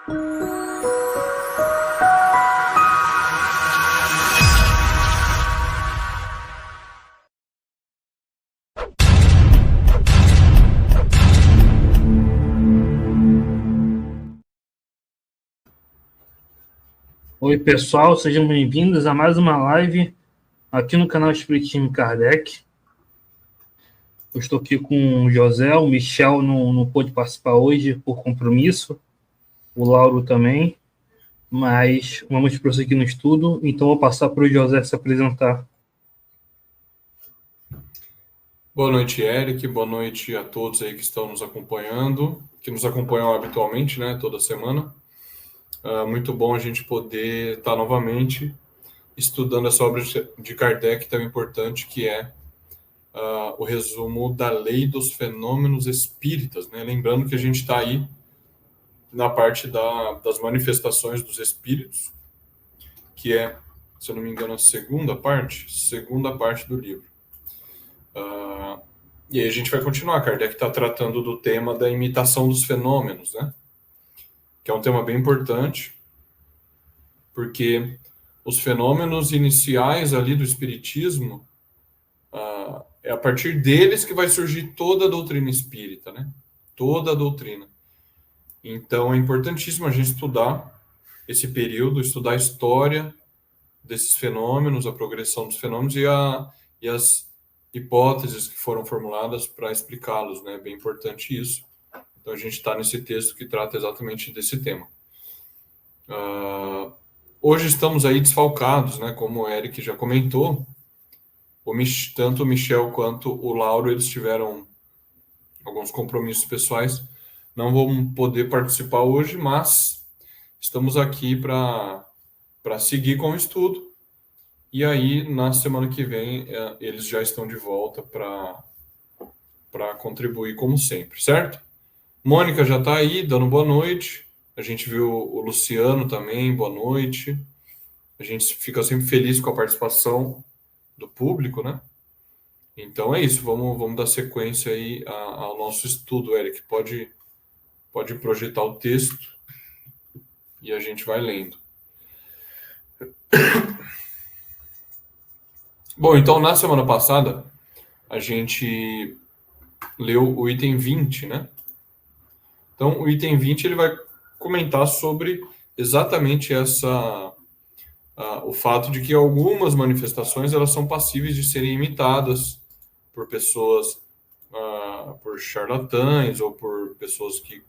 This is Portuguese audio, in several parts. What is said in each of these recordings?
Oi, pessoal, sejam bem-vindos a mais uma live aqui no canal Espiritismo Kardec. Eu estou aqui com o José, o Michel não pôde participar hoje por compromisso, o Lauro também, mas vamos prosseguir no estudo, então vou passar para o José se apresentar. Boa noite, Eric, boa noite a todos aí que estão nos acompanhando, que nos acompanham habitualmente, né, toda semana. Muito bom a gente poder estar novamente estudando essa obra de Kardec tão importante que é o resumo da lei dos fenômenos espíritas, né? Lembrando que a gente está aí na parte das manifestações dos espíritos, que é, se eu não me engano, a segunda parte do livro. E aí a gente vai continuar. Kardec está tratando do tema da imitação dos fenômenos, né? Que é um tema bem importante, porque os fenômenos iniciais ali do espiritismo, é a partir deles que vai surgir toda a doutrina espírita, né? Toda a doutrina. Então é importantíssimo a gente estudar esse período, estudar a história desses fenômenos, a progressão dos fenômenos e as hipóteses que foram formuladas para explicá-los, né? É bem importante isso. Então a gente está nesse texto que trata exatamente desse tema. Hoje estamos aí desfalcados, né? Como o Eric já comentou, tanto o Michel quanto o Lauro, eles tiveram alguns compromissos pessoais, não vão poder participar hoje, mas estamos aqui para seguir com o estudo. E aí, na semana que vem, eles já estão de volta para contribuir como sempre, certo? Mônica já está aí, dando boa noite. A gente viu o Luciano também, boa noite. A gente fica sempre feliz com a participação do público, né? Então é isso, vamos dar sequência aí ao nosso estudo, Eric. Pode projetar o texto e a gente vai lendo. Bom, então na semana passada a gente leu o item 20, né? Então o item 20 ele vai comentar sobre exatamente o fato de que algumas manifestações elas são passíveis de serem imitadas por pessoas, por charlatães ou por pessoas que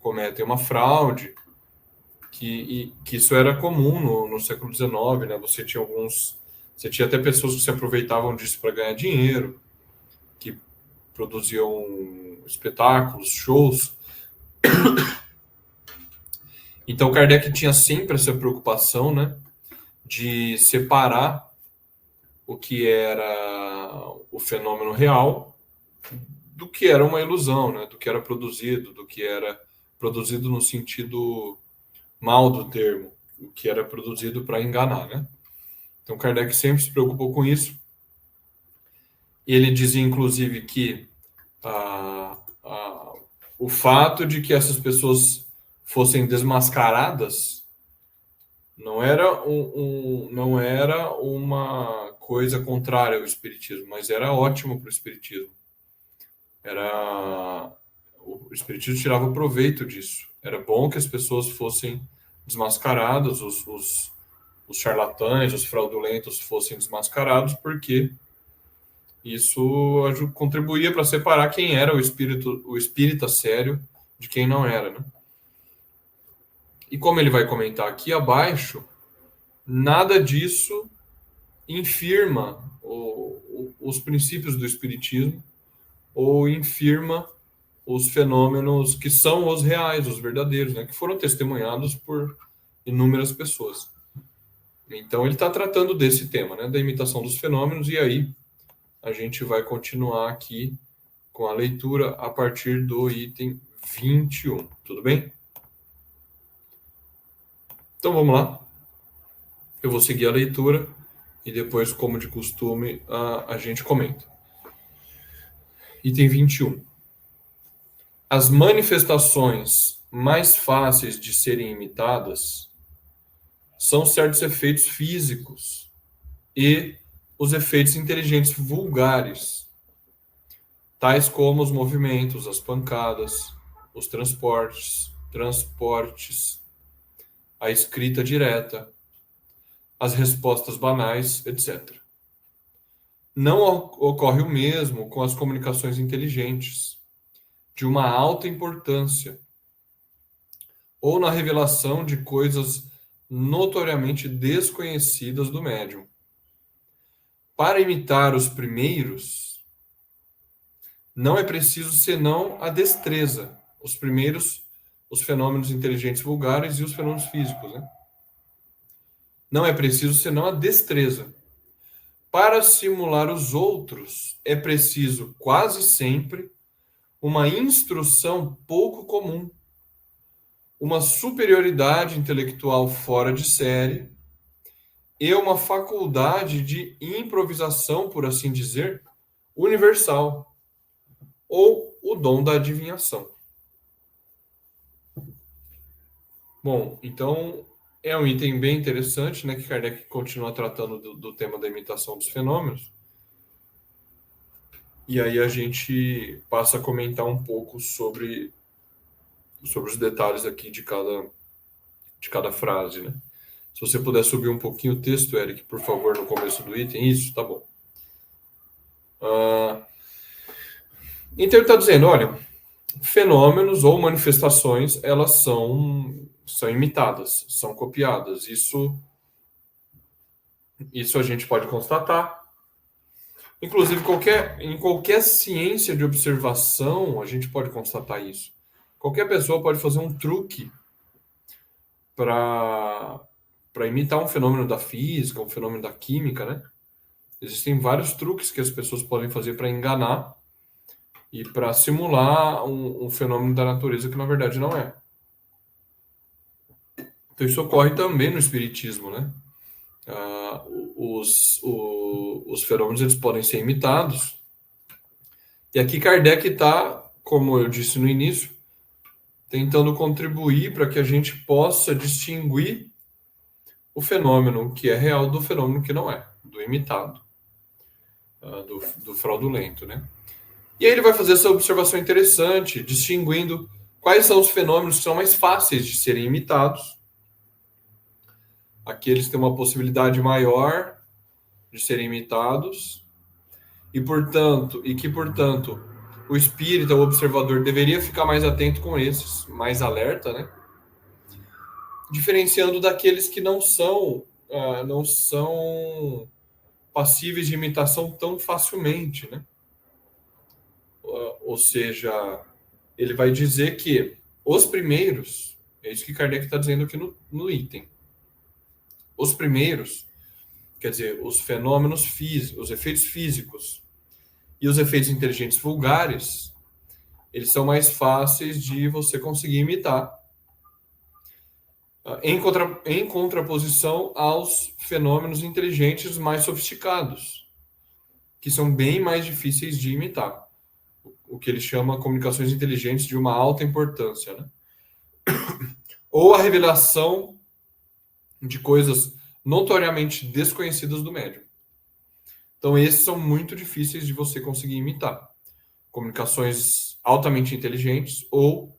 cometem uma fraude, que isso era comum no século XIX, né? Você tinha até pessoas que se aproveitavam disso para ganhar dinheiro, que produziam espetáculos, shows. Então Kardec tinha sempre essa preocupação, né, de separar o que era o fenômeno real do que era uma ilusão, né, do que era produzido no sentido mal do termo, o que era produzido para enganar, né? Então Kardec sempre se preocupou com isso. Ele dizia, inclusive, que o fato de que essas pessoas fossem desmascaradas não era uma coisa contrária ao espiritismo, mas era ótimo para o espiritismo. O espiritismo tirava proveito disso. Era bom que as pessoas fossem desmascaradas, os charlatães, os fraudulentos fossem desmascarados, porque isso contribuía para separar quem era o espírita sério de quem não era, né? E como ele vai comentar aqui abaixo, nada disso infirma os princípios do espiritismo ou infirma os fenômenos que são os reais, os verdadeiros, né, que foram testemunhados por inúmeras pessoas. Então ele está tratando desse tema, né, da imitação dos fenômenos, e aí a gente vai continuar aqui com a leitura a partir do item 21. Tudo bem? Então vamos lá. Eu vou seguir a leitura e depois, como de costume, a gente comenta. Item 21. As manifestações mais fáceis de serem imitadas são certos efeitos físicos e os efeitos inteligentes vulgares, tais como os movimentos, as pancadas, os transportes, a escrita direta, as respostas banais, etc. Não ocorre o mesmo com as comunicações inteligentes, de uma alta importância, ou na revelação de coisas notoriamente desconhecidas do médium. Para imitar os primeiros, não é preciso senão a destreza. Os primeiros, os fenômenos inteligentes vulgares e os fenômenos físicos, né? Não é preciso senão a destreza. Para simular os outros, é preciso quase sempre uma instrução pouco comum, uma superioridade intelectual fora de série e uma faculdade de improvisação, por assim dizer, universal, ou o dom da adivinhação. Bom, então é um item bem interessante, né, que Kardec continua tratando do tema da imitação dos fenômenos. E aí a gente passa a comentar um pouco sobre os detalhes aqui de cada frase, né? Se você puder subir um pouquinho o texto, Eric, por favor, no começo do item. Isso, tá bom. Então ele está dizendo, olha, fenômenos ou manifestações, elas são imitadas, são copiadas. Isso a gente pode constatar. Inclusive, em qualquer ciência de observação, a gente pode constatar isso. Qualquer pessoa pode fazer um truque para imitar um fenômeno da física, um fenômeno da química, né? Existem vários truques que as pessoas podem fazer para enganar e para simular um fenômeno da natureza que na verdade não é. Então isso ocorre também no espiritismo, né? Os fenômenos eles podem ser imitados. E aqui Kardec está, como eu disse no início, tentando contribuir para que a gente possa distinguir o fenômeno que é real do fenômeno que não é, do imitado, do fraudulento, né? E aí ele vai fazer essa observação interessante, distinguindo quais são os fenômenos que são mais fáceis de serem imitados, aqueles que têm uma possibilidade maior de serem imitados, e que, portanto, o espírita, o observador, deveria ficar mais atento com esses, mais alerta, né? Diferenciando daqueles que não são passíveis de imitação tão facilmente, né? Ou seja, ele vai dizer que os primeiros, é isso que Kardec está dizendo aqui no item, os primeiros, quer dizer, os fenômenos físicos, os efeitos físicos e os efeitos inteligentes vulgares, eles são mais fáceis de você conseguir imitar, em contraposição aos fenômenos inteligentes mais sofisticados, que são bem mais difíceis de imitar. O que ele chama comunicações inteligentes de uma alta importância, né? Ou a revelação de coisas notoriamente desconhecidas do médium. Então, esses são muito difíceis de você conseguir imitar. Comunicações altamente inteligentes ou